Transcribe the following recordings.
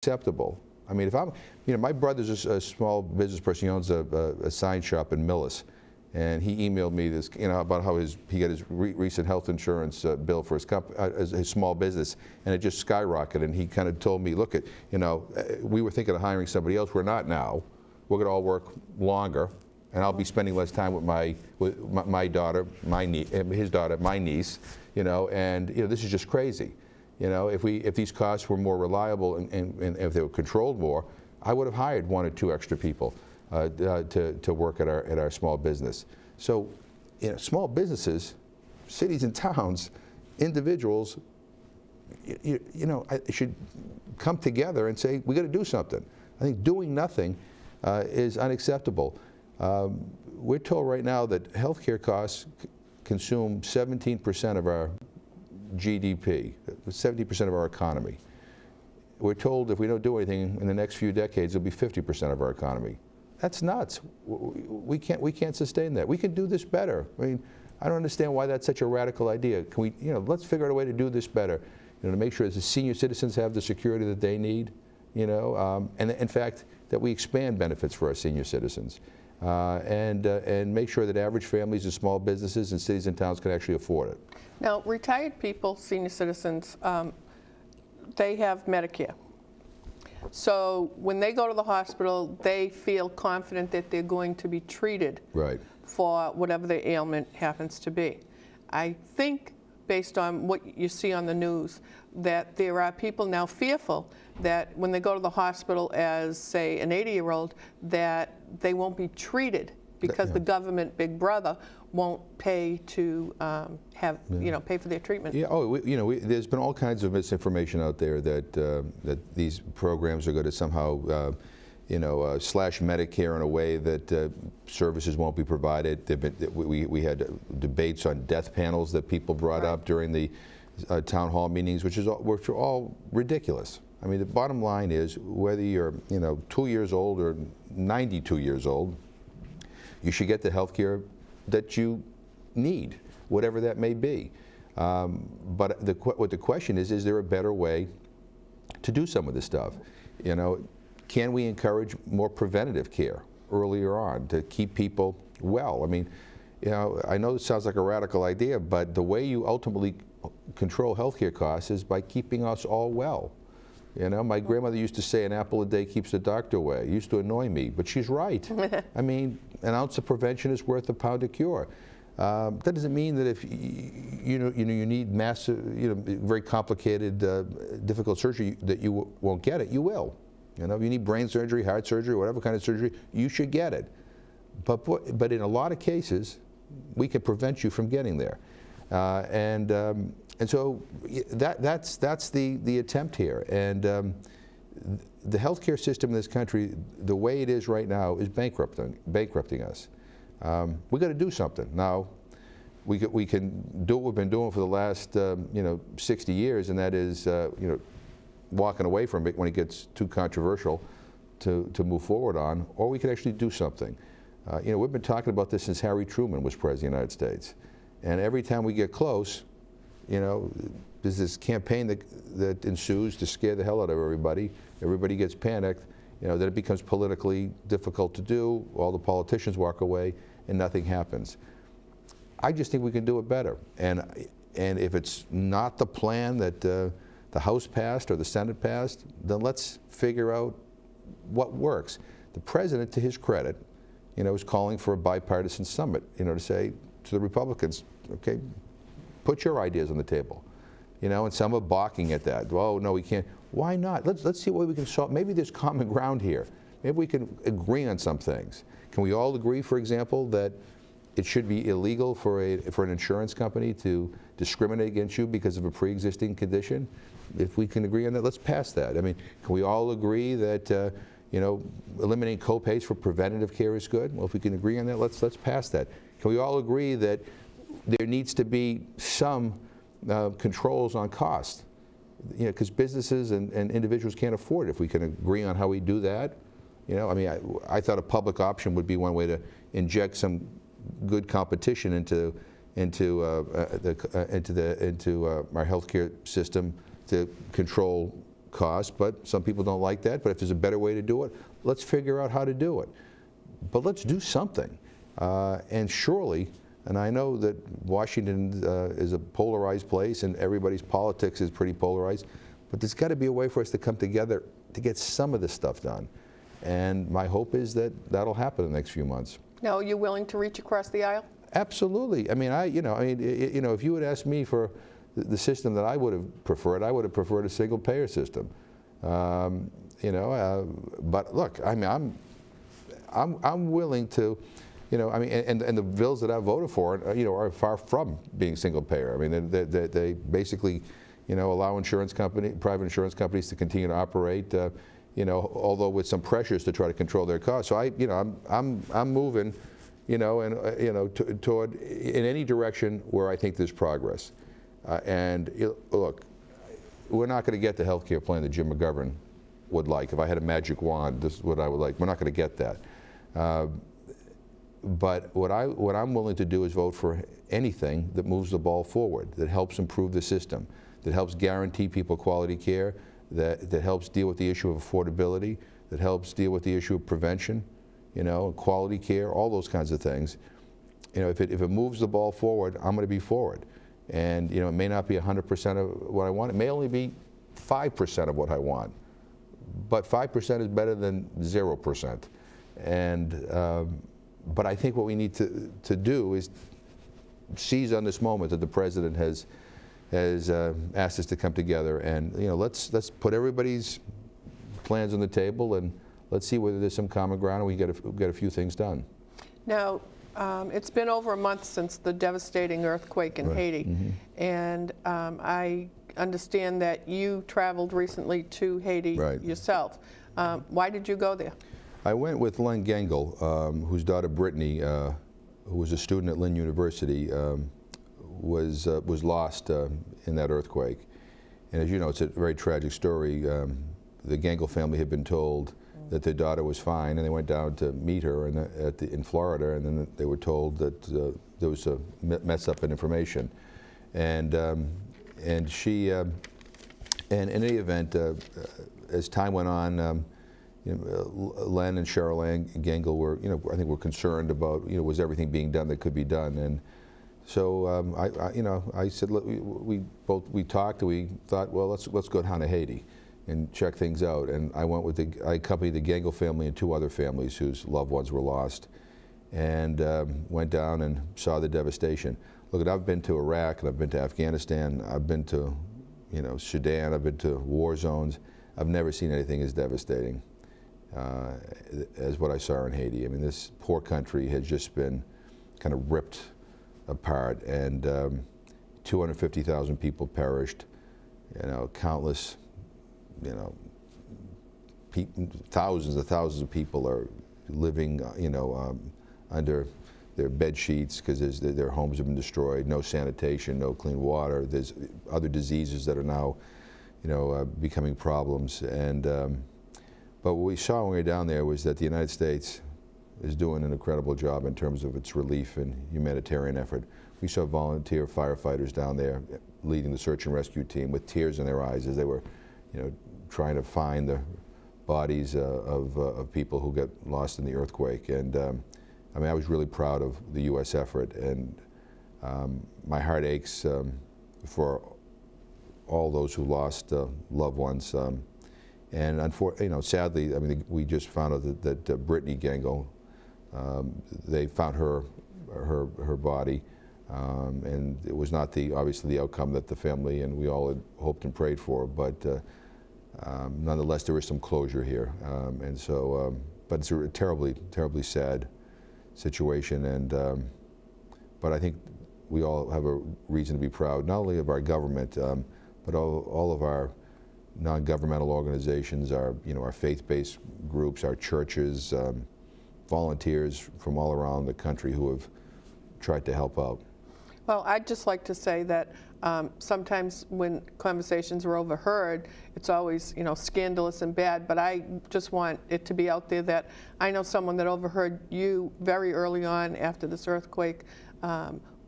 acceptable. I mean, if I'm, my brother's a small business person. He owns a sign shop in Millis, and he emailed me this, about how he got his recent health insurance bill for his small business, and it just skyrocketed. And he kind of told me, look, we were thinking of hiring somebody else. We're not now. We're going to all work longer, and I'll be spending less time with my daughter, his daughter, my niece, and this is just crazy. If these costs were more reliable and if they were controlled more, I would have hired 1 or 2 extra people to work at our small business. So, small businesses, cities and towns, individuals, should come together and say, we got to do something. I think doing nothing is unacceptable. We're told right now that healthcare costs consume 17% of our GDP, 70% of our economy. We're told if we don't do anything in the next few decades, it'll be 50% of our economy. That's nuts. We can't sustain that. We can do this better. I mean, I don't understand why that's such a radical idea. Can we, let's figure out a way to do this better, to make sure that the senior citizens have the security that they need, and in fact, that we expand benefits for our senior citizens. And make sure that average families and small businesses and cities and towns can actually afford it. Now, retired people, senior citizens, they have Medicare. So when they go to the hospital, they feel confident that they're going to be treated for whatever their ailment happens to be. I think, based on what you see on the news, that there are people now fearful that when they go to the hospital as, say, an 80-year-old, that they won't be treated because the government, Big Brother, won't pay to pay for their treatment. Yeah. Oh, there's been all kinds of misinformation out there that that these programs are going to somehow, slash Medicare in a way that services won't be provided. We had debates on death panels that people brought up during the town hall meetings, which are all ridiculous. I mean, the bottom line is, whether you're 2 years old or 92 years old, you should get the health care that you need, whatever that may be. But what the question is there a better way to do some of this stuff? Can we encourage more preventative care earlier on to keep people well? I mean, I know it sounds like a radical idea, but the way you ultimately control healthcare costs is by keeping us all well. My grandmother used to say an apple a day keeps the doctor away. It used to annoy me, but she's right. I mean, an ounce of prevention is worth a pound of cure. That doesn't mean that if you need massive, very complicated, difficult surgery that you won't get it. You will. If you need brain surgery, heart surgery, whatever kind of surgery, you should get it. But in a lot of cases, we can prevent you from getting there. And so that's the attempt here. And the healthcare system in this country, the way it is right now, is bankrupting us. We got to do something. Now, we can do what we've been doing for the last 60 years, and that is walking away from it when it gets too controversial to move forward on, or we can actually do something. We've been talking about this since Harry Truman was president of the United States, and every time we get close, there's this campaign that ensues to scare the hell out of everybody. Everybody gets panicked. Then it becomes politically difficult to do. All the politicians walk away, and nothing happens. I just think we can do it better. And if it's not the plan that the House passed or the Senate passed, then let's figure out what works. The president, to his credit, is calling for a bipartisan summit, to say to the Republicans, okay, put your ideas on the table. And some are balking at that. Oh, no, we can't. Why not? Let's see what we can solve. Maybe there's common ground here. Maybe we can agree on some things. Can we all agree, for example, that it should be illegal for an insurance company to discriminate against you because of a pre-existing condition? If we can agree on that, let's pass that. I mean, can we all agree that eliminating co-pays for preventative care is good? Well, if we can agree on that, let's pass that. Can we all agree that there needs to be some controls on cost? Because businesses and individuals can't afford it. If we can agree on how we do that, I mean, I thought a public option would be one way to inject some good competition into our healthcare system to control cost, but some people don't like that. But if there's a better way to do it, let's figure out how to do it. But let's do something. And surely, and I know that Washington is a polarized place and everybody's politics is pretty polarized, but there's got to be a way for us to come together to get some of this stuff done. And my hope is that that'll happen in the next few months. Now, are you willing to reach across the aisle? Absolutely. I mean, if you had asked me for the system that I would have preferred a single-payer system. But look, I mean, I'm willing to, and the bills that I voted for, are far from being single-payer. I mean, they basically, allow private insurance companies to continue to operate, although with some pressures to try to control their costs. So I'm moving, toward in any direction where I think there's progress. Look, we're not going to get the health care plan that Jim McGovern would like. If I had a magic wand, this is what I would like. We're not going to get that. But what I'm willing to do is vote for anything that moves the ball forward, that helps improve the system, that helps guarantee people quality care, that helps deal with the issue of affordability, that helps deal with the issue of prevention, quality care, all those kinds of things. If it moves the ball forward, I'm going to be forward. And it may not be 100% of what I want. It may only be 5% of what I want. But 5% is better than 0%. And but I think what we need to do is seize on this moment that the president has asked us to come together, and let's put everybody's plans on the table, and let's see whether there's some common ground and we get a few things done. Now, it's been over a month since the devastating earthquake in Haiti, and I understand that you traveled recently to Haiti yourself. Why did you go there? I went with Len Gengel, whose daughter Brittany, who was a student at Lynn University, was lost in that earthquake. And as you know, it's a very tragic story. The Gengel family had been told that their daughter was fine, and they went down to meet her in Florida, and then they were told that there was a mess up in information. And she, and in any event, as time went on, Len and Cheryl Gengel were, I think were concerned about, was everything being done that could be done. And so I said, look, we talked, and we thought, well, let's go down to Haiti and check things out. And I accompanied the Gengel family and 2 other families whose loved ones were lost, and went down and saw the devastation. Look, I've been to Iraq, and I've been to Afghanistan, I've been to, Sudan, I've been to war zones. I've never seen anything as devastating as what I saw in Haiti. I mean, this poor country has just been kind of ripped apart, and 250,000 people perished, countless, thousands of people are living, under their bed sheets because their homes have been destroyed, no sanitation, no clean water. There's other diseases that are now, becoming problems. And but what we saw when we were down there was that the United States is doing an incredible job in terms of its relief and humanitarian effort. We saw volunteer firefighters down there leading the search and rescue team with tears in their eyes as they were, trying to find the bodies of people who got lost in the earthquake. And I mean, I was really proud of the U.S. effort, and my heart aches for all those who lost loved ones. And sadly, I mean, we just found out that Brittany Gengel, they found her body, and it was not obviously the outcome that the family and we all had hoped and prayed for, but nonetheless, there is some closure here. And so, but it's a terribly, terribly sad situation, and but I think we all have a reason to be proud, not only of our government, but all of our non-governmental organizations, our faith-based groups, our churches, volunteers from all around the country who have tried to help out. Well, I'd just like to say that sometimes when conversations are overheard, it's always, scandalous and bad, but I just want it to be out there that I know someone that overheard you very early on after this earthquake,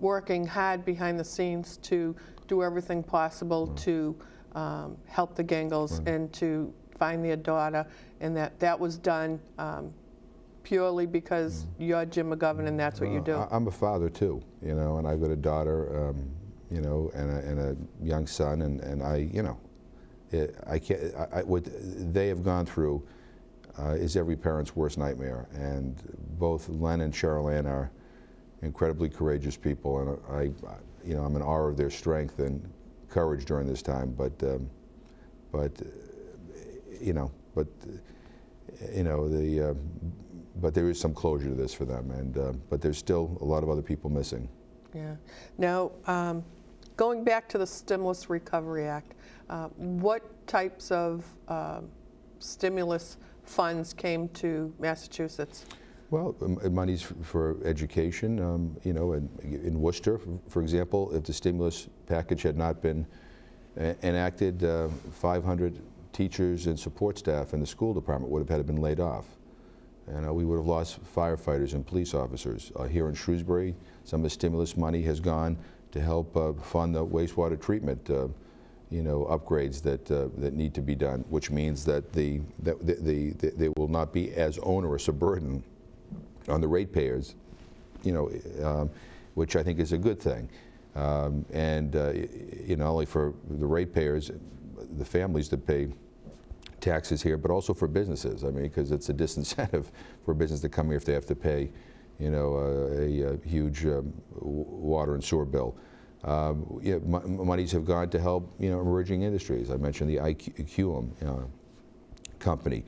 working hard behind the scenes to do everything possible to help the Gingles and to find their daughter, and that was done purely because you're Jim McGovern and that's what you do. I'm a father too, you know, and I've got a daughter, you know, and a young son, and I, you know, I can't. What they have gone through is every parent's worst nightmare, and both Len and Cheryl Ann are incredibly courageous people, and you know, I'm in awe of their strength and courage during this time. But you know, but there is some closure to this for them, and but there's still a lot of other people missing. Yeah. Now, going back to the Stimulus Recovery Act, what types of stimulus funds came to Massachusetts? Well, monies for education, you know, in Worcester, for example, if the stimulus package had not been enacted, 500 teachers and support staff in the school department would have had been laid off. And we would have lost firefighters and police officers. Here in Shrewsbury, some of the stimulus money has gone to help fund the wastewater treatment, you know, upgrades that need to be done, which means that they will not be as onerous a burden on the ratepayers, you know, which I think is a good thing. And you know, not only for the ratepayers, the families that pay taxes here, but also for businesses. I mean, because it's a disincentive for a business to come here if they have to pay, you know, a huge water and sewer bill. Yeah, monies have gone to help, you know, emerging industries. I mentioned the IQM company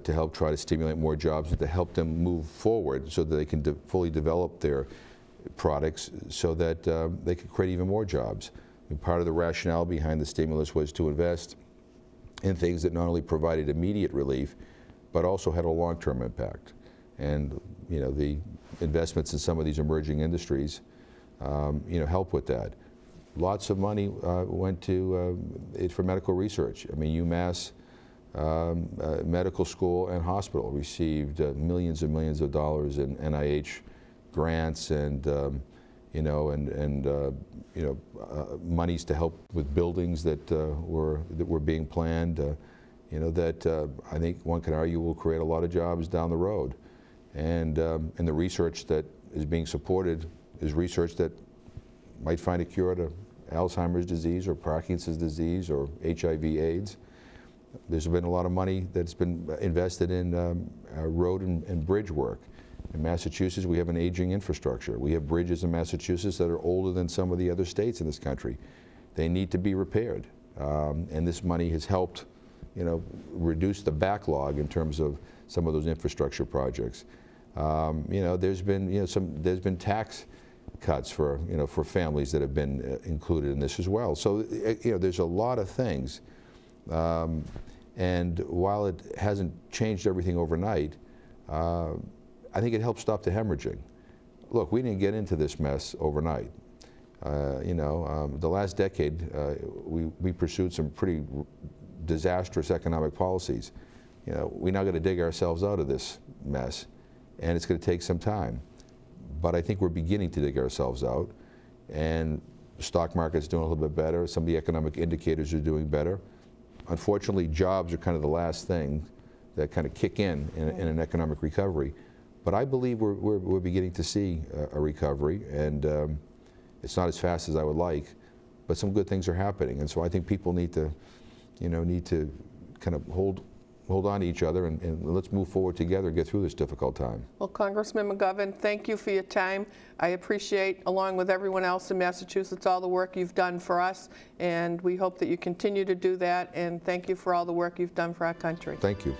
to help try to stimulate more jobs and to help them move forward so that they can fully develop their products so that they could create even more jobs. And part of the rationale behind the stimulus was to invest in things that not only provided immediate relief, but also had a long-term impact. And you know, the investments in some of these emerging industries, you know, help with that. Lots of money went to for medical research. I mean, UMass Medical School and Hospital received millions and millions of dollars in NIH grants and you know, you know, monies to help with buildings that were being planned. You know, that I think one can argue will create a lot of jobs down the road. And the research that is being supported is research that might find a cure to Alzheimer's disease or Parkinson's disease or HIV/AIDS. There's been a lot of money that's been invested in road and bridge work. In Massachusetts, we have an aging infrastructure. We have bridges in Massachusetts that are older than some of the other states in this country. They need to be repaired. And this money has helped, you know, reduce the backlog in terms of some of those infrastructure projects. You know, there's been, you know, there's been tax cuts for, you know, for families that have been included in this as well. So, you know, there's a lot of things. And while it hasn't changed everything overnight, I think it helped stop the hemorrhaging. Look, we didn't get into this mess overnight. You know, the last decade, we pursued some pretty disastrous economic policies. You know, we now got to dig ourselves out of this mess, and it's going to take some time. But I think we're beginning to dig ourselves out, and the stock market's doing a little bit better. Some of the economic indicators are doing better. Unfortunately, jobs are kind of the last thing that kind of kick in an economic recovery. But I believe we're beginning to see a recovery, and it's not as fast as I would like, but some good things are happening. And so I think people need to, you know, kind of hold on to each other and let's move forward together and get through this difficult time. Well, Congressman McGovern, thank you for your time. I appreciate, along with everyone else in Massachusetts, all the work you've done for us, and we hope that you continue to do that, and thank you for all the work you've done for our country. Thank you.